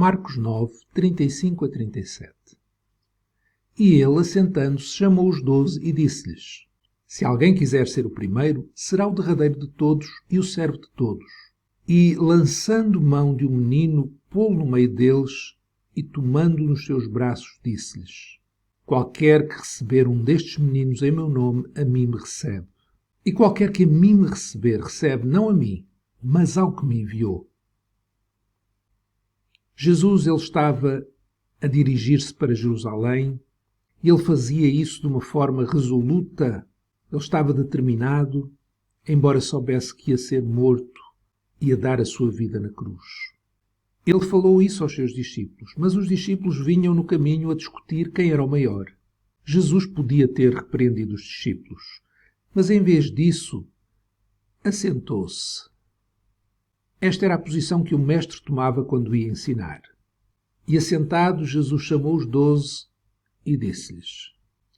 Marcos 9, 35 a 37. E ele, assentando-se, chamou os 12 e disse-lhes: Se alguém quiser ser o primeiro, será o derradeiro de todos e o servo de todos. E, lançando mão de um menino, pô-lo no meio deles e, tomando-o nos seus braços, disse-lhes: Qualquer que receber um destes meninos em meu nome, a mim me recebe. E qualquer que a mim me receber, recebe não a mim, mas ao que me enviou. Jesus, ele estava a dirigir-se para Jerusalém e ele fazia isso de uma forma resoluta. Ele estava determinado, embora soubesse que ia ser morto e a dar a sua vida na cruz. Ele falou isso aos seus discípulos, mas os discípulos vinham no caminho a discutir quem era o maior. Jesus podia ter repreendido os discípulos, mas em vez disso, assentou-se. Esta era a posição que o mestre tomava quando ia ensinar. E assentado, Jesus chamou os 12 e disse-lhes: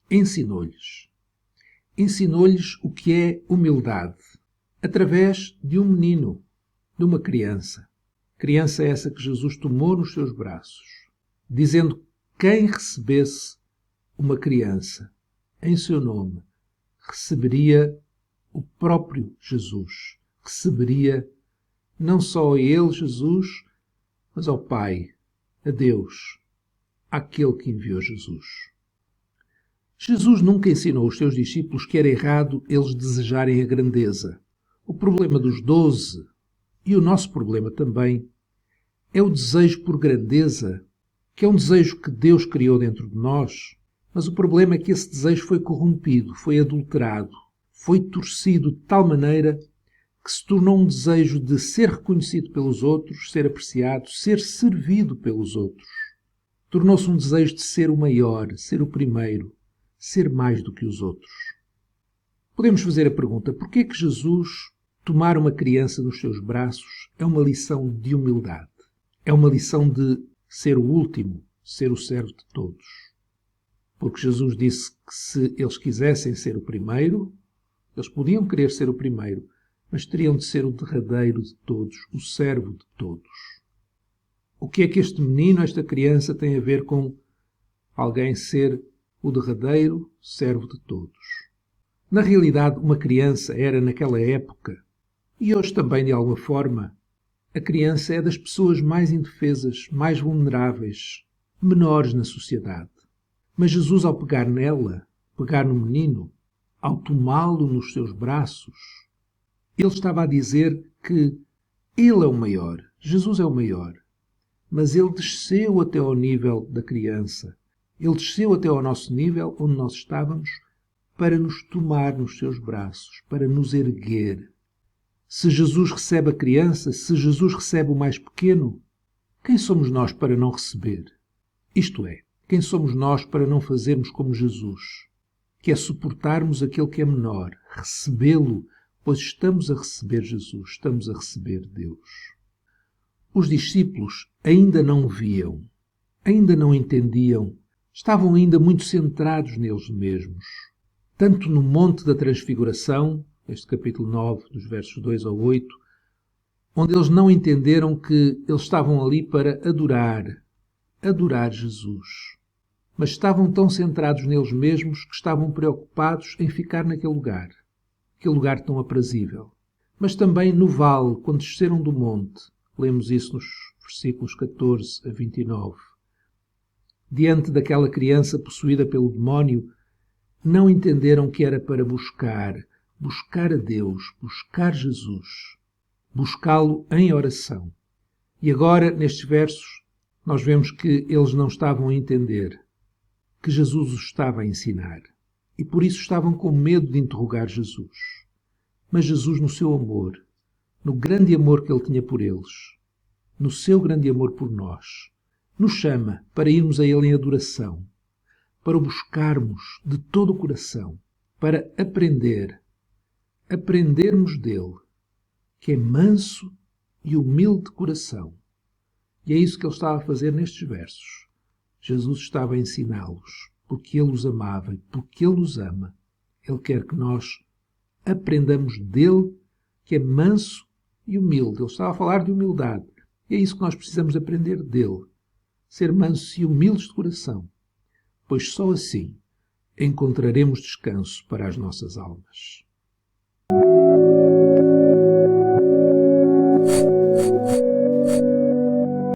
Ensinou-lhes. Ensinou-lhes o que é humildade, através de um menino, de uma criança. Criança essa que Jesus tomou nos seus braços, dizendo que quem recebesse uma criança em seu nome, receberia o próprio Jesus. Receberia não só a ele, Jesus, mas ao Pai, a Deus, àquele que enviou Jesus. Jesus nunca ensinou aos seus discípulos que era errado eles desejarem a grandeza. O problema dos 12, e o nosso problema também, é o desejo por grandeza, que é um desejo que Deus criou dentro de nós, mas o problema é que esse desejo foi corrompido, foi adulterado, foi torcido de tal maneira que se tornou um desejo de ser reconhecido pelos outros, ser apreciado, ser servido pelos outros. Tornou-se um desejo de ser o maior, ser o primeiro, ser mais do que os outros. Podemos fazer a pergunta: por que é que Jesus tomar uma criança nos seus braços é uma lição de humildade? É uma lição de ser o último, ser o servo de todos. Porque Jesus disse que se eles quisessem ser o primeiro, eles podiam querer ser o primeiro, mas teriam de ser o derradeiro de todos, o servo de todos. O que é que este menino, esta criança, tem a ver com alguém ser o derradeiro servo de todos? Na realidade, uma criança era, naquela época, e hoje também de alguma forma, a criança é das pessoas mais indefesas, mais vulneráveis, menores na sociedade. Mas Jesus, ao pegar nela, pegar no menino, ao tomá-lo nos seus braços, ele estava a dizer que ele é o maior, Jesus é o maior. Mas ele desceu até ao nível da criança. Ele desceu até ao nosso nível, onde nós estávamos, para nos tomar nos seus braços, para nos erguer. Se Jesus recebe a criança, se Jesus recebe o mais pequeno, quem somos nós para não receber? Isto é, quem somos nós para não fazermos como Jesus, que é suportarmos aquele que é menor, recebê-lo, pois estamos a receber Jesus, estamos a receber Deus. Os discípulos ainda não viam, ainda não entendiam, estavam ainda muito centrados neles mesmos. Tanto no Monte da Transfiguração, este capítulo 9, dos versos 2 ao 8, onde eles não entenderam que eles estavam ali para adorar Jesus. Mas estavam tão centrados neles mesmos que estavam preocupados em ficar naquele lugar tão aprazível. Mas também no vale, quando desceram do monte, lemos isso nos versículos 14 a 29, diante daquela criança possuída pelo demónio, não entenderam que era para buscar a Deus, buscar Jesus, buscá-lo em oração. E agora, nestes versos, nós vemos que eles não estavam a entender que Jesus os estava a ensinar. E por isso estavam com medo de interrogar Jesus. Mas Jesus, no seu amor, no grande amor que ele tinha por eles, no seu grande amor por nós, nos chama para irmos a ele em adoração, para o buscarmos de todo o coração, para aprendermos dele, que é manso e humilde de coração. E é isso que ele estava a fazer nestes versos. Jesus estava a ensiná-los, porque ele os amava e porque ele os ama. Ele quer que nós aprendamos dele, que é manso e humilde. Ele estava a falar de humildade. E é isso que nós precisamos aprender dele. ser mansos e humildes de coração, pois só assim encontraremos descanso para as nossas almas.